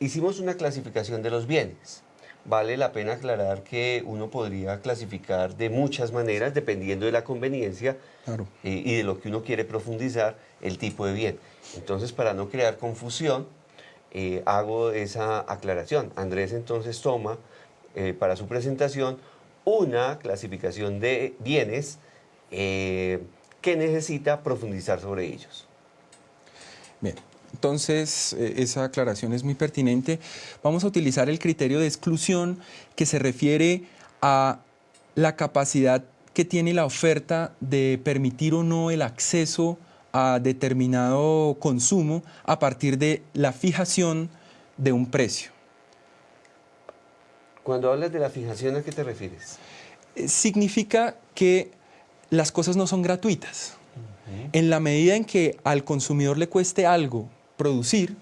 hicimos una clasificación de los bienes. Vale la pena aclarar que uno podría clasificar de muchas maneras, dependiendo de la conveniencia Claro. y de lo que uno quiere profundizar, el tipo de bien. Entonces, para no crear confusión, hago esa aclaración. Andrés entonces toma para su presentación una clasificación de bienes que necesita profundizar sobre ellos. Bien, entonces esa aclaración es muy pertinente. Vamos a utilizar el criterio de exclusión que se refiere a la capacidad que tiene la oferta de permitir o no el acceso a determinado consumo a partir de la fijación de un precio. Cuando hablas de la fijación, ¿a qué te refieres? Significa que las cosas no son gratuitas. En la medida en que al consumidor le cueste algo producir,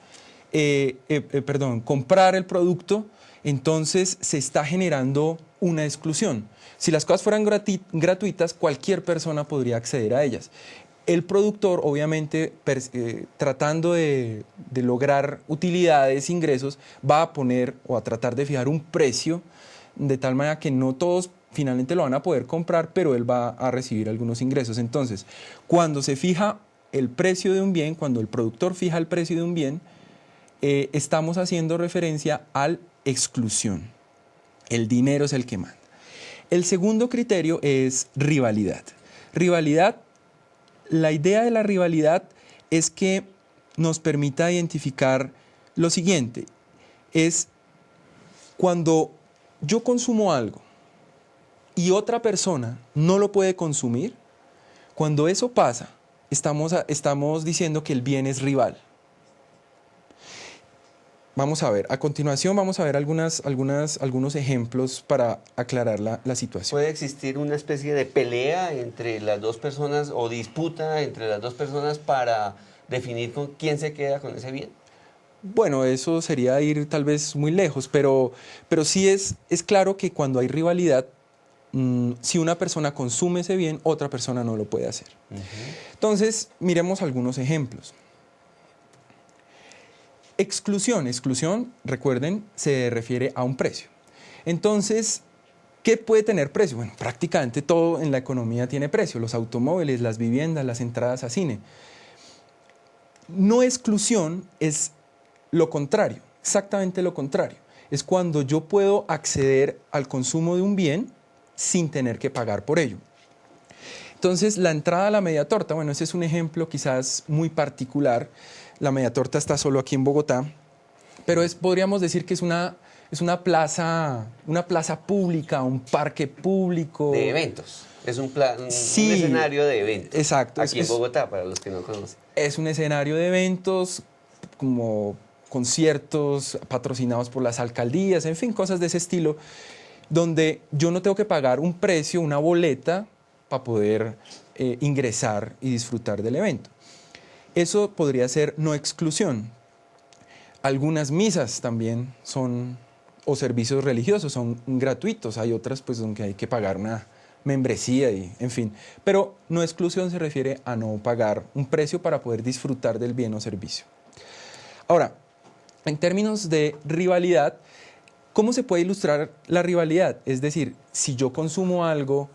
comprar el producto, entonces se está generando una exclusión. Si las cosas fueran gratuitas, cualquier persona podría acceder a ellas. El productor, obviamente, tratando de lograr utilidades, ingresos, va a poner o a tratar de fijar un precio de tal manera que no todos finalmente lo van a poder comprar, pero él va a recibir algunos ingresos. Entonces, cuando se fija el precio de un bien, cuando el productor fija el precio de un bien, estamos haciendo referencia a la exclusión. El dinero es el que manda. El segundo criterio es rivalidad. Rivalidad, la idea de la rivalidad es que nos permita identificar lo siguiente, es cuando yo consumo algo y otra persona no lo puede consumir, cuando eso pasa, estamos diciendo que el bien es rival. Vamos a ver, a continuación vamos a ver algunos ejemplos para aclarar la situación. ¿Puede existir una especie de pelea entre las dos personas o disputa entre las dos personas para definir con quién se queda con ese bien? Bueno, eso sería ir tal vez muy lejos, pero sí es claro que cuando hay rivalidad, si una persona consume ese bien, otra persona no lo puede hacer. Entonces, miremos algunos ejemplos. Exclusión, recuerden, se refiere a un precio. Entonces, ¿qué puede tener precio? Bueno, prácticamente todo en la economía tiene precio, los automóviles, las viviendas, las entradas a cine. No exclusión es lo contrario, exactamente lo contrario. Es cuando yo puedo acceder al consumo de un bien sin tener que pagar por ello. Entonces, la entrada a la media torta, bueno, ese es un ejemplo quizás muy particular. La media torta está solo aquí en Bogotá, pero podríamos decir que es una plaza pública, un parque público. De eventos. Es un Sí, escenario de eventos. Exacto. Aquí en Bogotá, para los que no conocen. Es un escenario de eventos, como conciertos patrocinados por las alcaldías, en fin, cosas de ese estilo, donde yo no tengo que pagar un precio, una boleta, para poder ingresar y disfrutar del evento. Eso podría ser no exclusión. Algunas misas también son, o servicios religiosos, son gratuitos. Hay otras pues donde hay que pagar una membresía y en fin. Pero no exclusión se refiere a no pagar un precio para poder disfrutar del bien o servicio. Ahora, en términos de rivalidad, ¿cómo se puede ilustrar la rivalidad? Es decir, si yo consumo algo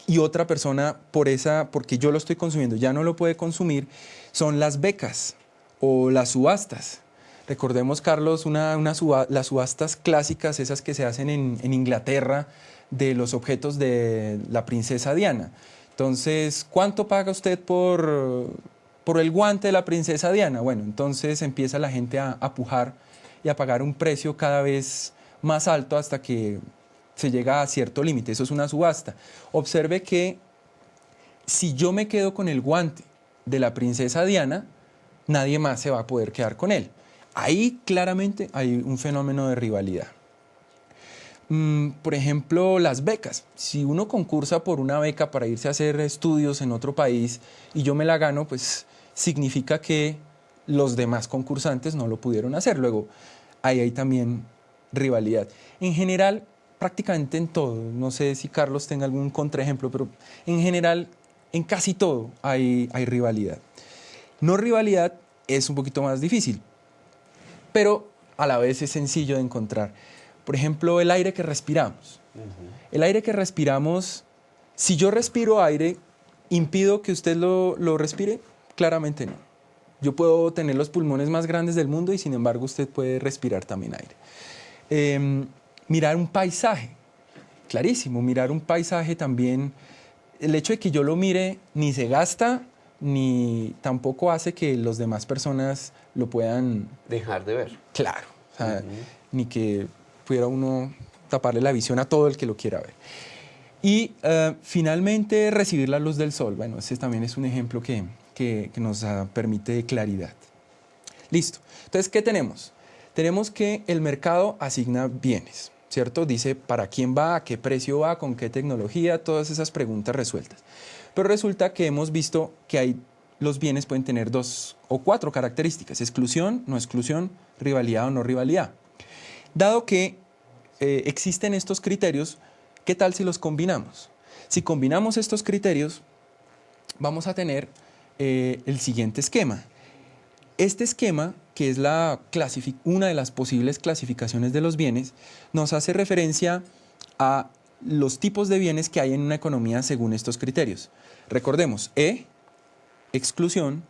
y otra persona, porque yo lo estoy consumiendo, ya no lo puede consumir, son las becas o las subastas. Recordemos, Carlos, las subastas clásicas, esas que se hacen en Inglaterra, de los objetos de la princesa Diana. Entonces, ¿cuánto paga usted por el guante de la princesa Diana? Bueno, entonces empieza la gente a pujar y a pagar un precio cada vez más alto hasta que se llega a cierto límite. Eso es una subasta. Observe que si yo me quedo con el guante de la princesa Diana, nadie más se va a poder quedar con él. Ahí claramente hay un fenómeno de rivalidad. Por ejemplo, las becas. Si uno concursa por una beca para irse a hacer estudios en otro país y yo me la gano, pues significa que los demás concursantes no lo pudieron hacer. Luego, ahí hay también rivalidad. En general, prácticamente en todo, no sé si Carlos tenga algún contraejemplo, pero en general, en casi todo hay rivalidad. No rivalidad es un poquito más difícil, pero a la vez es sencillo de encontrar. Por ejemplo, el aire que respiramos. El aire que respiramos, si yo respiro aire, ¿impido que usted lo respire? Claramente no. Yo puedo tener los pulmones más grandes del mundo y sin embargo usted puede respirar también aire. Mirar un paisaje, clarísimo, mirar un paisaje también, el hecho de que yo lo mire ni se gasta, ni tampoco hace que las demás personas lo puedan dejar de ver. Claro, o sea, ni que pudiera uno taparle la visión a todo el que lo quiera ver. Y finalmente recibir la luz del sol. Bueno, ese también es un ejemplo que nos permite claridad. Listo. Entonces, ¿qué tenemos? Tenemos que el mercado asigna bienes, ¿cierto? Dice para quién va, a qué precio va, con qué tecnología, todas esas preguntas resueltas. Pero resulta que hemos visto que los bienes pueden tener 2 o 4 características: exclusión, no exclusión, rivalidad o no rivalidad. Dado que existen estos criterios, ¿qué tal si los combinamos? Si combinamos estos criterios, vamos a tener el siguiente esquema. Este esquema, que es una de las posibles clasificaciones de los bienes, nos hace referencia a los tipos de bienes que hay en una economía según estos criterios. Recordemos: E, exclusión;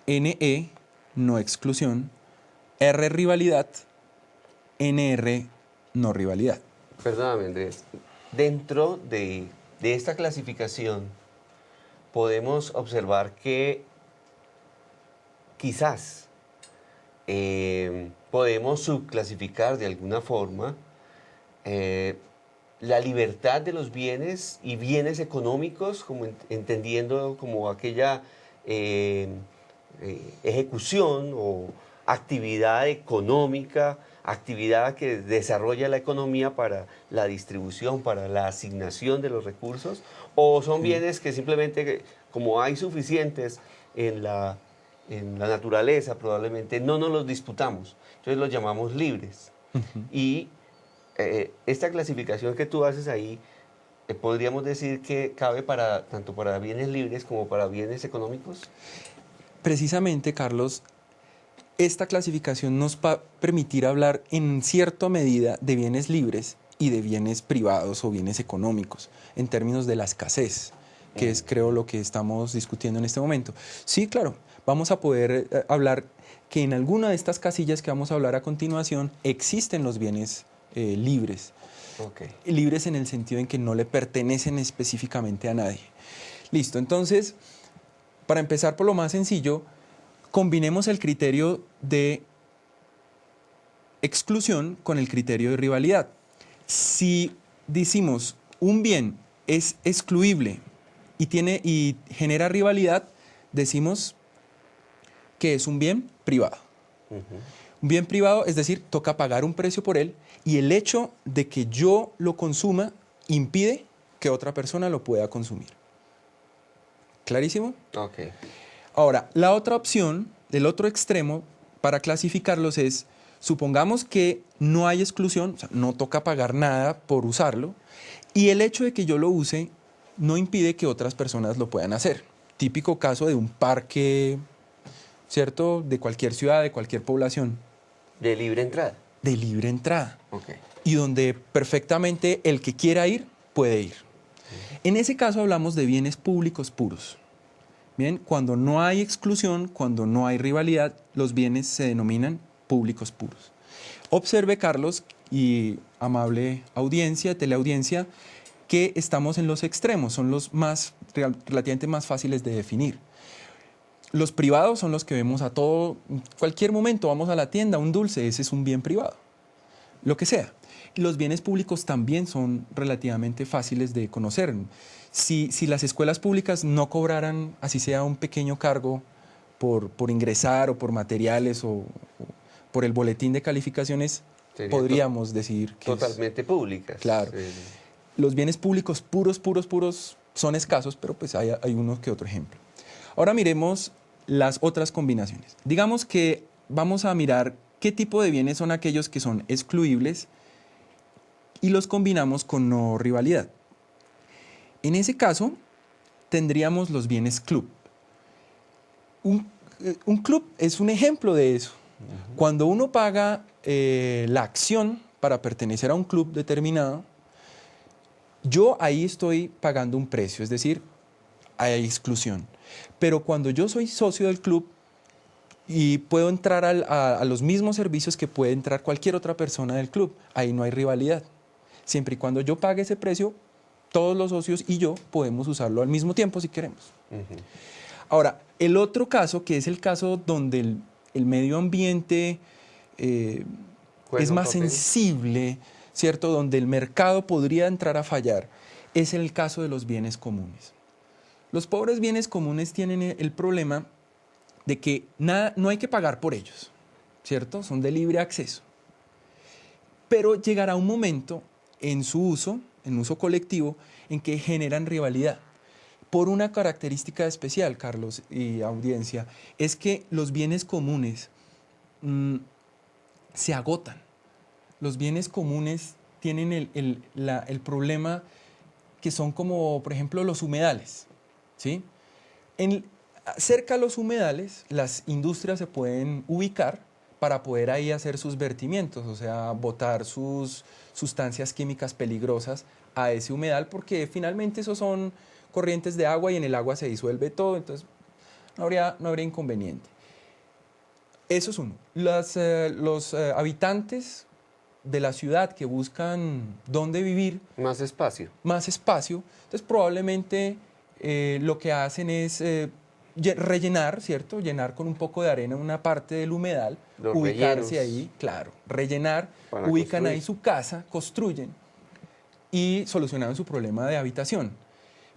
NE, no exclusión; R, rivalidad; NR, no rivalidad. Perdóname, Andrés. Dentro de esta clasificación podemos observar que quizás podemos subclasificar de alguna forma la libertad de los bienes y bienes económicos, como entendiendo como aquella ejecución o actividad económica, actividad que desarrolla la economía para la distribución, para la asignación de los recursos, o son bienes que simplemente, como hay suficientes en la naturaleza, probablemente no nos los disputamos, entonces los llamamos libres. Y esta clasificación que tú haces ahí, podríamos decir que cabe tanto para bienes libres como para bienes económicos. Precisamente, Carlos, esta clasificación nos va a permitir hablar en cierta medida de bienes libres y de bienes privados o bienes económicos, en términos de la escasez, que es, creo, lo que estamos discutiendo en este momento. Sí, claro, vamos a poder hablar que en alguna de estas casillas que vamos a hablar a continuación existen los bienes libres. Okay. Libres en el sentido en que no le pertenecen específicamente a nadie. Listo, entonces, para empezar por lo más sencillo, combinemos el criterio de exclusión con el criterio de rivalidad. Si decimos un bien es excluible y genera rivalidad, decimos que es un bien privado. Un bien privado, es decir, toca pagar un precio por él, y el hecho de que yo lo consuma impide que otra persona lo pueda consumir. ¿Clarísimo? Ok. Ahora, la otra opción, el otro extremo para clasificarlos es: supongamos que no hay exclusión, o sea, no toca pagar nada por usarlo, y el hecho de que yo lo use no impide que otras personas lo puedan hacer. Típico caso de un parque, ¿cierto?, de cualquier ciudad, de cualquier población. De libre entrada. De libre entrada. Okay. Y donde perfectamente el que quiera ir, puede ir. En ese caso hablamos de bienes públicos puros. Bien, cuando no hay exclusión, cuando no hay rivalidad, los bienes se denominan públicos puros. Observe, Carlos, y amable audiencia, teleaudiencia, que estamos en los extremos, son los relativamente más fáciles de definir. Los privados son los que vemos a todo, en cualquier momento vamos a la tienda, un dulce, ese es un bien privado, lo que sea. Los bienes públicos también son relativamente fáciles de conocer. Si las escuelas públicas no cobraran, así sea un pequeño cargo por ingresar o por materiales o por el boletín de calificaciones, podríamos decir que totalmente públicas. Claro. Los bienes públicos puros son escasos, pero pues hay uno que otro ejemplo. Ahora miremos las otras combinaciones. Digamos que vamos a mirar qué tipo de bienes son aquellos que son excluibles y los combinamos con no rivalidad. En ese caso, tendríamos los bienes club. Un club es un ejemplo de eso. Cuando uno paga la acción para pertenecer a un club determinado, yo ahí estoy pagando un precio, es decir, hay exclusión. Pero cuando yo soy socio del club y puedo entrar a los mismos servicios que puede entrar cualquier otra persona del club, ahí no hay rivalidad. Siempre y cuando yo pague ese precio, todos los socios y yo podemos usarlo al mismo tiempo si queremos. Ahora, el otro caso, que es el caso donde el medio ambiente es más sensible, ¿cierto? Donde el mercado podría entrar a fallar, es el caso de los bienes comunes. Los pobres bienes comunes tienen el problema de que no hay que pagar por ellos, ¿cierto? Son de libre acceso. Pero llegará un momento en su uso, en uso colectivo, en que generan rivalidad. Por una característica especial, Carlos y audiencia, es que los bienes comunes se agotan. Los bienes comunes tienen el problema que son como, por ejemplo, los humedales, ¿sí? Cerca a los humedales, las industrias se pueden ubicar para poder ahí hacer sus vertimientos, o sea, botar sus sustancias químicas peligrosas a ese humedal, porque finalmente esos son corrientes de agua y en el agua se disuelve todo, entonces no habría inconveniente. Eso es uno. Los habitantes de la ciudad que buscan dónde vivir. Más espacio. Más espacio. Entonces probablemente lo que hacen es rellenar, ¿cierto? Llenar con un poco de arena una parte del humedal, los ubicarse rellenos. ahí, claro, rellenar, Para ubican construir. ahí su casa, construyen y solucionaron su problema de habitación.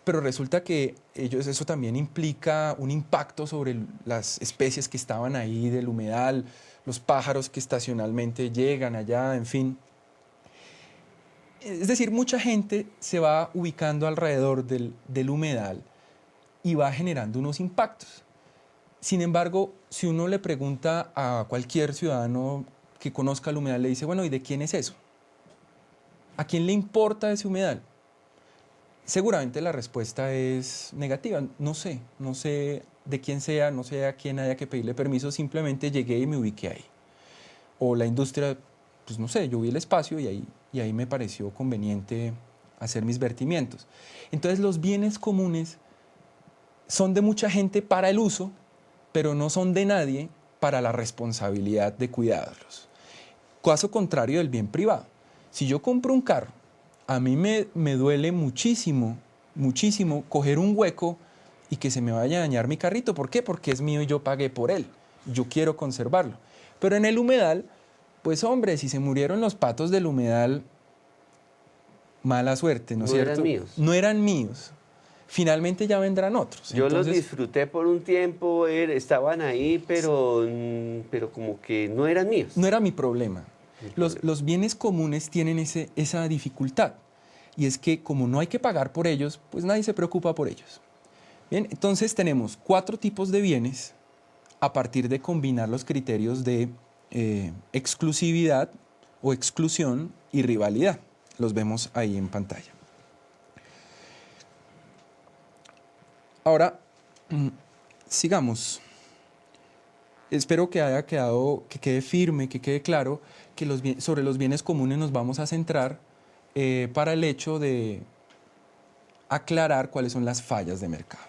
Pero resulta que eso también implica un impacto sobre las especies que estaban ahí del humedal, los pájaros que estacionalmente llegan allá, en fin. Es decir, mucha gente se va ubicando alrededor del humedal y va generando unos impactos. Sin embargo, si uno le pregunta a cualquier ciudadano que conozca el humedal, le dice, bueno, ¿y de quién es eso? ¿A quién le importa ese humedal? Seguramente la respuesta es negativa. No sé de quién sea, no sé a quién haya que pedirle permiso, simplemente llegué y me ubiqué ahí. O la industria, pues no sé, yo vi el espacio y ahí me pareció conveniente hacer mis vertimientos. Entonces los bienes comunes son de mucha gente para el uso, pero no son de nadie para la responsabilidad de cuidarlos. Caso contrario del bien privado. Si yo compro un carro, a mí me duele muchísimo coger un hueco y que se me vaya a dañar mi carrito. ¿Por qué? Porque es mío y yo pagué por él. Yo quiero conservarlo. Pero en el humedal, pues hombre, si se murieron los patos del humedal, mala suerte, ¿no es cierto? No eran míos. No eran míos. Finalmente ya vendrán otros. Yo Entonces, los disfruté por un tiempo, estaban ahí, pero como que no eran míos. no era mi problema. Los bienes comunes tienen esa dificultad. Y es que como no hay que pagar por ellos, pues nadie se preocupa por ellos. Bien, entonces tenemos 4 tipos de bienes a partir de combinar los criterios de exclusividad o exclusión y rivalidad. Los vemos ahí en pantalla. Ahora, sigamos. Espero que que quede firme, que quede claro que sobre los bienes comunes nos vamos a centrar para el hecho de aclarar cuáles son las fallas de mercado.